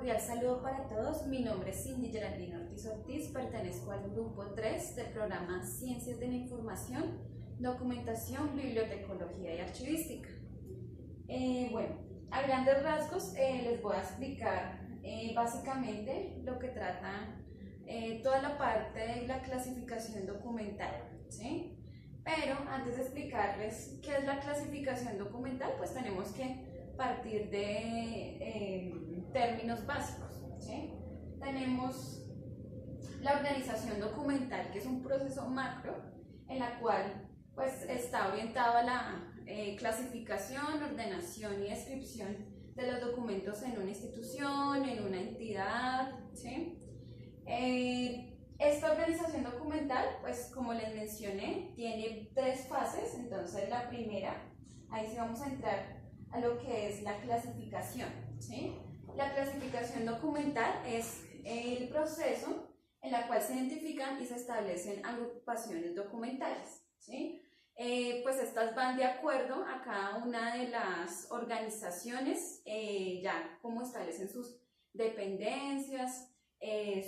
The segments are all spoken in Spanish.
cordial saludo para todos. Mi nombre es Cindy Geraldine Ortiz Ortiz, pertenezco al grupo 3 del programa Ciencias de la Información, Documentación, Bibliotecología y Archivística. Bueno, a grandes rasgos les voy a explicar básicamente lo que trata toda la parte de la clasificación documental, ¿sí? Pero antes de explicarles qué es la clasificación documental, pues tenemos que partir de términos básicos, ¿sí? Tenemos la organización documental, que es un proceso macro en la cual pues está orientado a la clasificación, ordenación y descripción de los documentos en una institución, en una entidad, ¿sí? Esta organización documental, pues como les mencioné, tiene 3 fases. Entonces la primera, ahí sí vamos a entrar a lo que es la clasificación, ¿sí? La clasificación documental es el proceso en la cual se identifican y se establecen agrupaciones documentales, ¿sí? Pues estas van de acuerdo a cada una de las organizaciones, ya como establecen sus dependencias,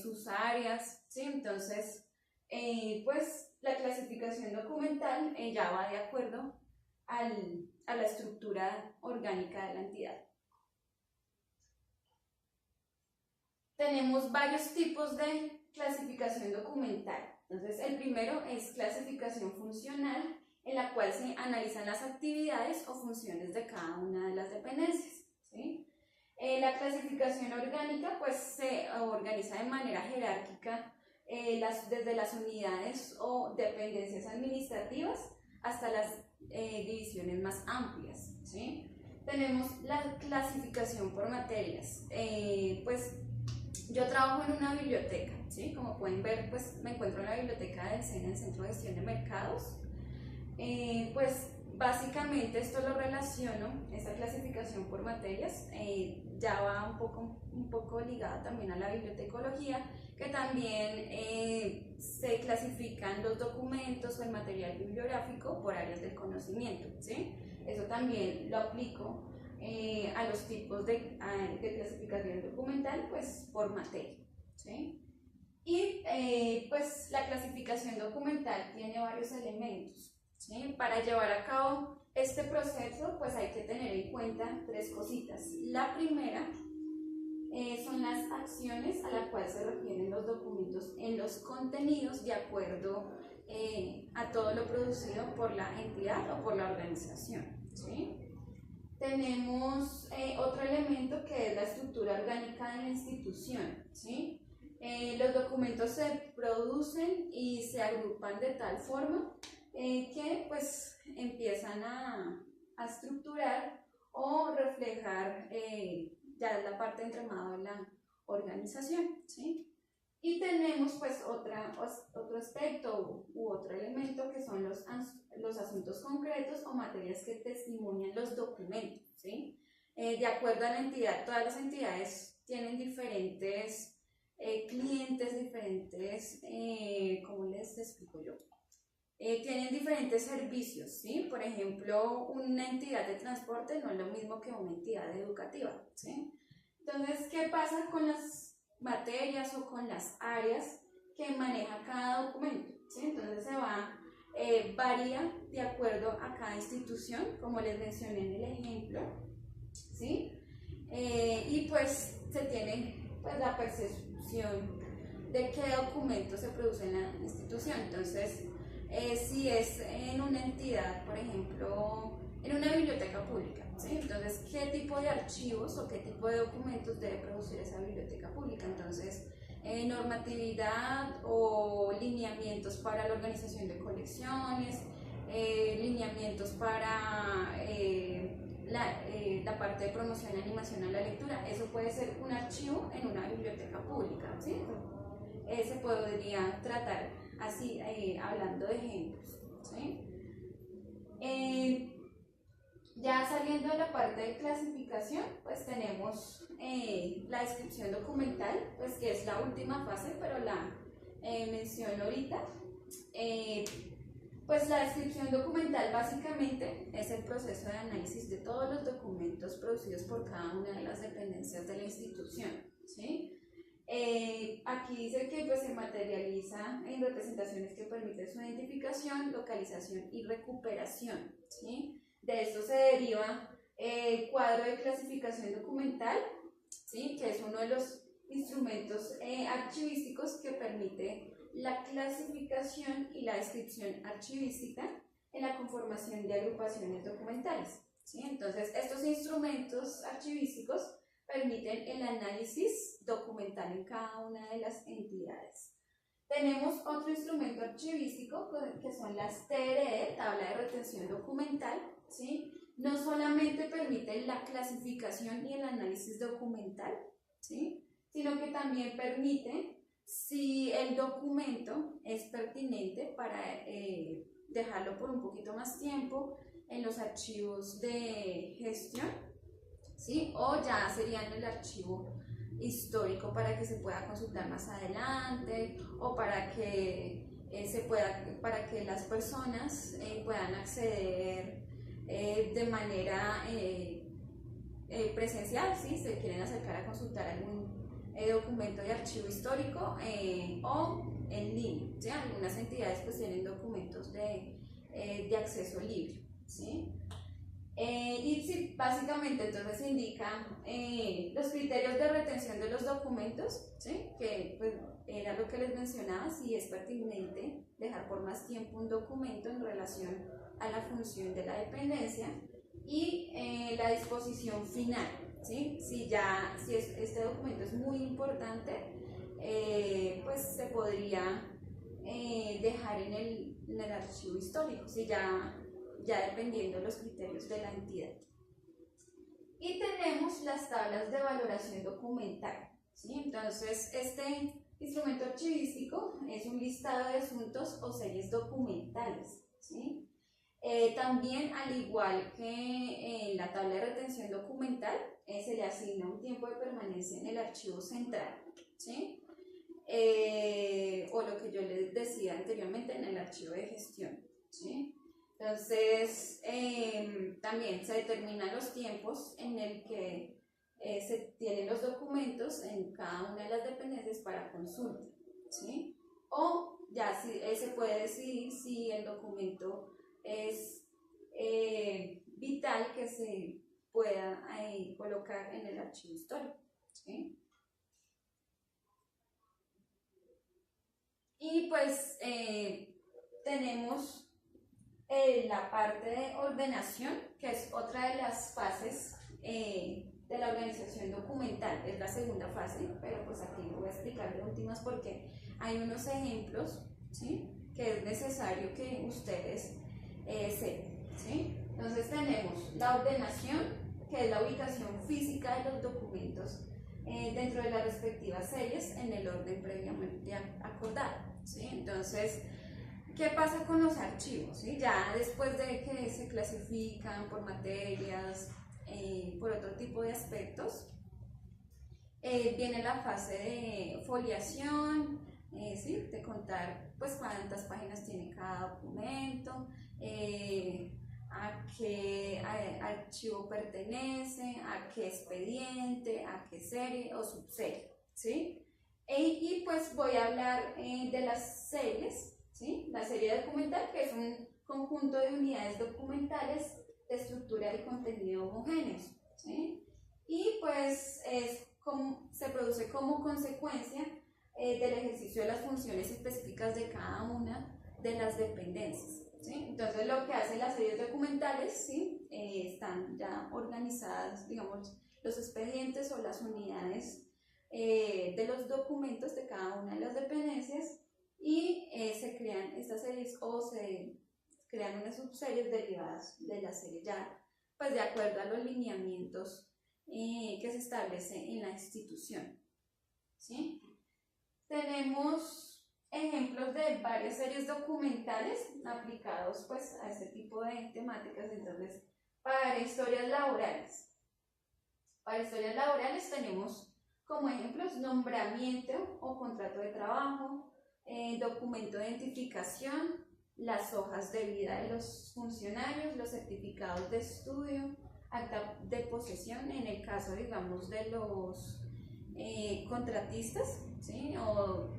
sus áreas, ¿sí? Entonces, pues la clasificación documental ya va de acuerdo a la estructura orgánica de la entidad. Tenemos varios tipos de clasificación documental. Entonces, el primero es clasificación funcional, en la cual se analizan las actividades o funciones de cada una de las dependencias, ¿sí? La clasificación orgánica pues se organiza de manera jerárquica desde las unidades o dependencias administrativas hasta las divisiones más amplias, ¿sí? Tenemos la clasificación por materias. Pues yo trabajo en una biblioteca, ¿sí? Como pueden ver, pues me encuentro en la biblioteca del SENA, el Centro de Gestión de Mercados. Pues básicamente esto lo relaciono, esta clasificación por materias, ya va un poco ligada también a la bibliotecología, que también se clasifican los documentos o el material bibliográfico por áreas del conocimiento, ¿sí? Eso también lo aplico a los tipos de clasificación documental, pues por materia, ¿sí? Y pues la clasificación documental tiene varios elementos, ¿sí? Para llevar a cabo este proceso, pues hay que tener en cuenta 3 cositas. La primera son las acciones a las cuales se refieren los documentos en los contenidos de acuerdo a todo lo producido por la entidad o por la organización, ¿sí? Tenemos otro elemento que es la estructura orgánica de la institución, ¿sí? Los documentos se producen y se agrupan de tal forma que pues empiezan a estructurar o reflejar ya la parte de entramado de la organización, ¿sí? Y tenemos pues otro aspecto u otro elemento que son los asuntos concretos o materias que testimonian los documentos, ¿sí? De acuerdo a la entidad, todas las entidades tienen diferentes clientes, diferentes, ¿cómo les explico yo? Tienen diferentes servicios, ¿sí? Por ejemplo, una entidad de transporte no es lo mismo que una entidad educativa, ¿sí? Entonces, ¿qué pasa con las materias o con las áreas que maneja cada documento? ¿Sí? Entonces varía de acuerdo a cada institución, como les mencioné en el ejemplo, ¿sí? Y pues se tiene pues la percepción de qué documento se produce en la institución. Entonces, si es en una entidad, por ejemplo, en una biblioteca pública, ¿sí? Entonces, ¿qué tipo de archivos o qué tipo de documentos debe producir esa biblioteca pública? Entonces, normatividad o lineamientos para la organización de colecciones, lineamientos para la parte de promoción y animación a la lectura. Eso puede ser un archivo en una biblioteca pública, ¿sí? Se podría tratar así, hablando de ejemplos, ¿sí? Ya saliendo de la parte de clasificación, pues tenemos la descripción documental, pues que es la última fase, pero la menciono ahorita. Pues la descripción documental básicamente es el proceso de análisis de todos los documentos producidos por cada una de las dependencias de la institución, ¿sí? Aquí dice que pues, se materializa en representaciones que permiten su identificación, localización y recuperación, ¿sí? De esto se deriva el cuadro de clasificación documental, ¿sí? Que es uno de los instrumentos archivísticos que permite la clasificación y la descripción archivística en la conformación de agrupaciones documentales, ¿sí? Entonces, estos instrumentos archivísticos permiten el análisis documental en cada una de las entidades. Tenemos otro instrumento archivístico que son las TRD, tabla de retención documental, ¿sí? No solamente permite la clasificación y el análisis documental, ¿sí? Sino que también permite, si el documento es pertinente, para dejarlo por un poquito más tiempo en los archivos de gestión, ¿sí? O ya sería en el archivo histórico para que se pueda consultar más adelante, o para que para que las personas puedan acceder de manera presencial, ¿sí? Se quieren acercar a consultar algún documento de archivo histórico, o en línea, ¿sí? Algunas entidades pues tienen documentos de acceso libre, ¿sí? Y sí, básicamente entonces indica los criterios de retención de los documentos, ¿sí? Que pues, era lo que les mencionaba, si es pertinente dejar por más tiempo un documento en relación a la función de la dependencia, y la disposición final, ¿sí? Si este documento es muy importante, pues se podría dejar en el archivo histórico, si ya dependiendo de los criterios de la entidad. Y tenemos las tablas de valoración documental, ¿sí? Entonces, este instrumento archivístico es un listado de asuntos o series documentales, ¿sí? También, al igual que en la tabla de retención documental, se le asigna un tiempo de permanencia en el archivo central, ¿sí? O lo que yo les decía anteriormente, en el archivo de gestión, ¿sí? Entonces, también se determinan los tiempos en el que se tienen los documentos en cada una de las dependencias para consulta, ¿sí? O ya se puede decidir si el documento es vital que se pueda colocar en el archivo histórico, ¿sí? Y pues tenemos la parte de ordenación, que es otra de las fases de la organización documental, es la segunda fase, pero pues aquí voy a explicar de últimas porque hay unos ejemplos, ¿sí? Que es necesario que ustedes sepan, ¿sí? Entonces tenemos la ordenación, que es la ubicación física de los documentos dentro de las respectivas series en el orden previamente acordado, ¿sí? Entonces, ¿qué pasa con los archivos? ¿Sí? Ya después de que se clasifican por materias, por otro tipo de aspectos, viene la fase de foliación, ¿sí? De contar pues cuántas páginas tiene cada documento, a qué archivo pertenece, a qué expediente, a qué serie o subserie, ¿sí? Y pues voy a hablar de las series, ¿sí? La serie documental, que es un conjunto de unidades documentales de estructura y contenido homogéneos, ¿sí? Y pues se produce como consecuencia del ejercicio de las funciones específicas de cada una de las dependencias, ¿sí? Entonces lo que hacen las series documentales, ¿sí? Están ya organizadas, digamos, los expedientes o las unidades de los documentos de cada una de las dependencias, y se crean estas series o se crean unas subseries derivadas de la serie, ya pues de acuerdo a los lineamientos que se establece en la institución, ¿sí? Tenemos ejemplos de varias series documentales aplicados pues a este tipo de temáticas. Entonces, para historias laborales tenemos como ejemplos nombramiento o contrato de trabajo, documento de identificación, las hojas de vida de los funcionarios, los certificados de estudio, acta de posesión en el caso, digamos, de los contratistas, ¿sí? O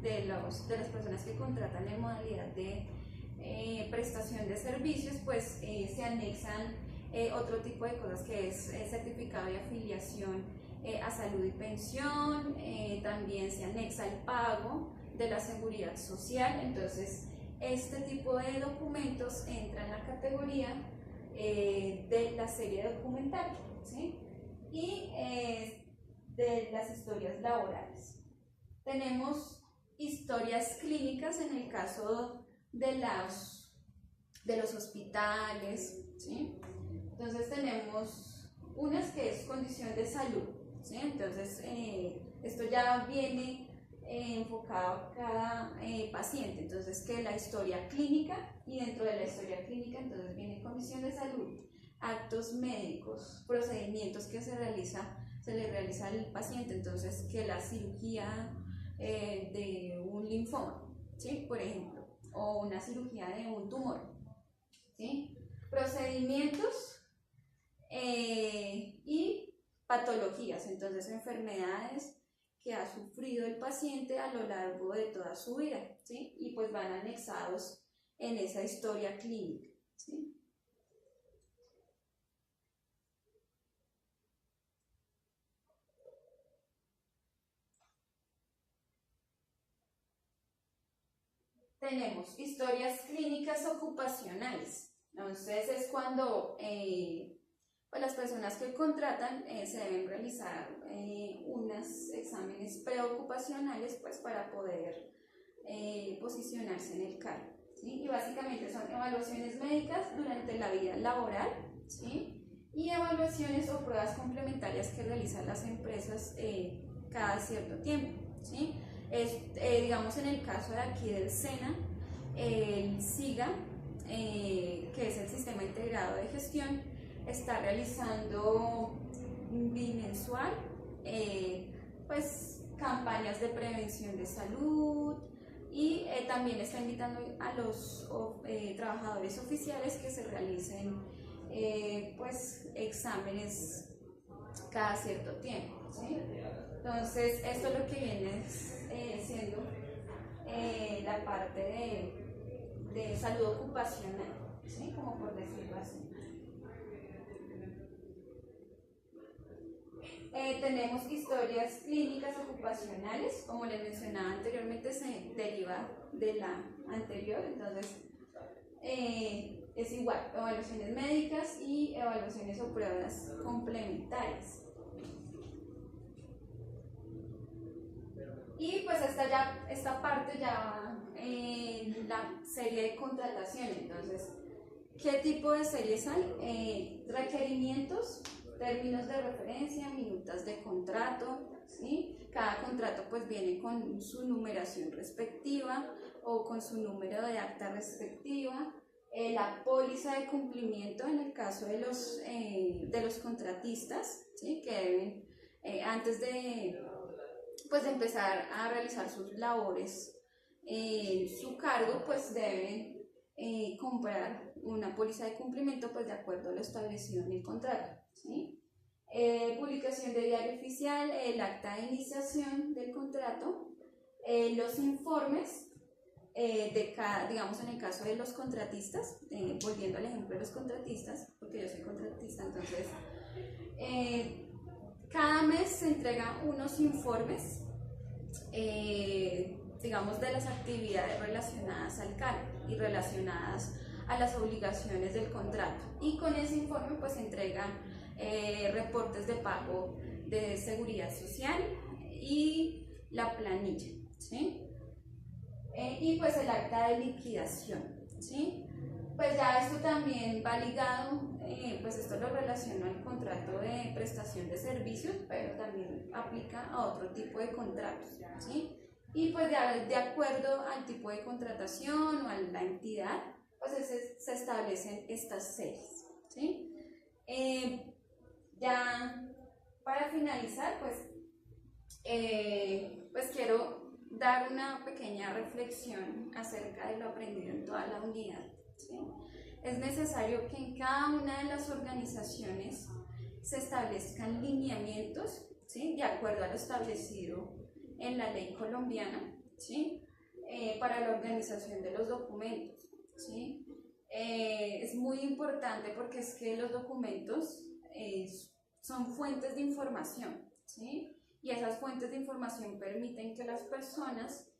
de las personas que contratan en modalidad de prestación de servicios, pues se anexan otro tipo de cosas que es certificado de afiliación a salud y pensión, también se anexa el pago de la seguridad social. Entonces este tipo de documentos entra en la categoría de la serie documental, ¿sí? Y de las historias laborales. Tenemos historias clínicas en el caso de los hospitales, ¿sí? Entonces tenemos unas que es condición de salud, ¿sí? Entonces esto ya viene enfocado a cada paciente. Entonces que la historia clínica, y dentro de la historia clínica entonces viene condición de salud, actos médicos, procedimientos que se le realiza al paciente. Entonces que la cirugía de un linfoma, ¿sí? Por ejemplo, o una cirugía de un tumor, ¿sí? Procedimientos y patologías, entonces enfermedades que ha sufrido el paciente a lo largo de toda su vida, ¿sí? Y pues van anexados en esa historia clínica, ¿sí? Tenemos historias clínicas ocupacionales. Entonces es cuando pues las personas que contratan se deben realizar unos exámenes preocupacionales, pues para poder posicionarse en el cargo, ¿sí? Y básicamente son evaluaciones médicas durante la vida laboral, ¿sí? Y evaluaciones o pruebas complementarias que realizan las empresas cada cierto tiempo, ¿sí? Digamos en el caso de aquí del SENA, el SIGA, que es el Sistema Integrado de Gestión, está realizando bimensual pues campañas de prevención de salud, y también está invitando a los trabajadores oficiales que se realicen pues exámenes cada cierto tiempo, ¿sí? Entonces esto es lo que viene siendo la parte de salud ocupacional, ¿sí? Como por decirlo así. Tenemos historias clínicas ocupacionales, como les mencionaba anteriormente, se deriva de la anterior. Entonces es igual, evaluaciones médicas y evaluaciones o pruebas complementarias. Y pues esta parte ya en la serie de contratación. Entonces, ¿qué tipo de series hay? Requerimientos, términos de referencia, minutas de contrato, ¿sí? Cada contrato pues viene con su numeración respectiva o con su número de acta respectiva. La póliza de cumplimiento en el caso de los contratistas, ¿sí? Que deben, antes de empezar a realizar sus labores en su cargo, pues deben comprar una póliza de cumplimiento pues de acuerdo a lo establecido en el contrato, ¿sí? Publicación de diario oficial, el acta de iniciación del contrato, los informes digamos en el caso de los contratistas, volviendo al ejemplo de los contratistas, porque yo soy contratista. Entonces cada mes se entregan unos informes, digamos, de las actividades relacionadas al cargo y relacionadas a las obligaciones del contrato, y con ese informe pues se entregan reportes de pago de seguridad social y la planilla, ¿sí? Y pues el acta de liquidación, ¿sí? Pues ya esto también va ligado, pues esto lo relaciono al contrato de prestación de servicios, pero también aplica a otro tipo de contratos, ¿sí? Y pues de acuerdo al tipo de contratación o a la entidad, pues se establecen estas series, ¿sí? Ya para finalizar, pues quiero dar una pequeña reflexión acerca de lo aprendido en toda la unidad, ¿sí? Es necesario que en cada una de las organizaciones se establezcan lineamientos ¿sí? De acuerdo a lo establecido en la ley colombiana, ¿sí? Para la organización de los documentos, ¿sí? Es muy importante porque es que los documentos son fuentes de información, ¿sí? Y esas fuentes de información permiten que las personas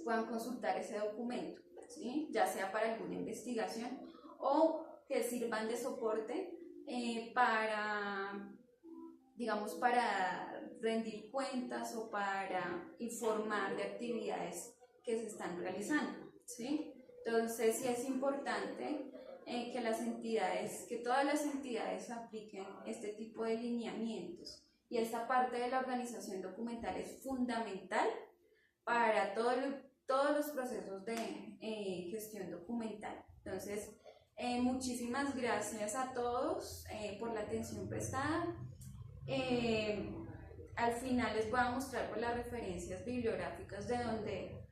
puedan consultar ese documento, ¿sí? Ya sea para alguna investigación o que sirvan de soporte para, digamos, para rendir cuentas o para informar de actividades que se están realizando, ¿sí? Entonces sí es importante que las entidades, que todas las entidades apliquen este tipo de lineamientos, y esta parte de la organización documental es fundamental para todos los procesos de gestión documental. Entonces, muchísimas gracias a todos por la atención prestada. Al final les voy a mostrar por las referencias bibliográficas de donde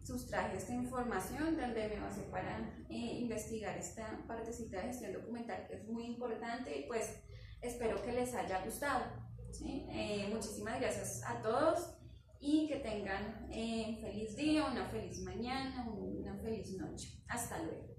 sustraje esta información, donde me basé para investigar esta partecita de gestión documental que es muy importante, y pues espero que les haya gustado, ¿sí? Muchísimas gracias a todos y que tengan un feliz día, una feliz mañana, una feliz noche. Hasta luego.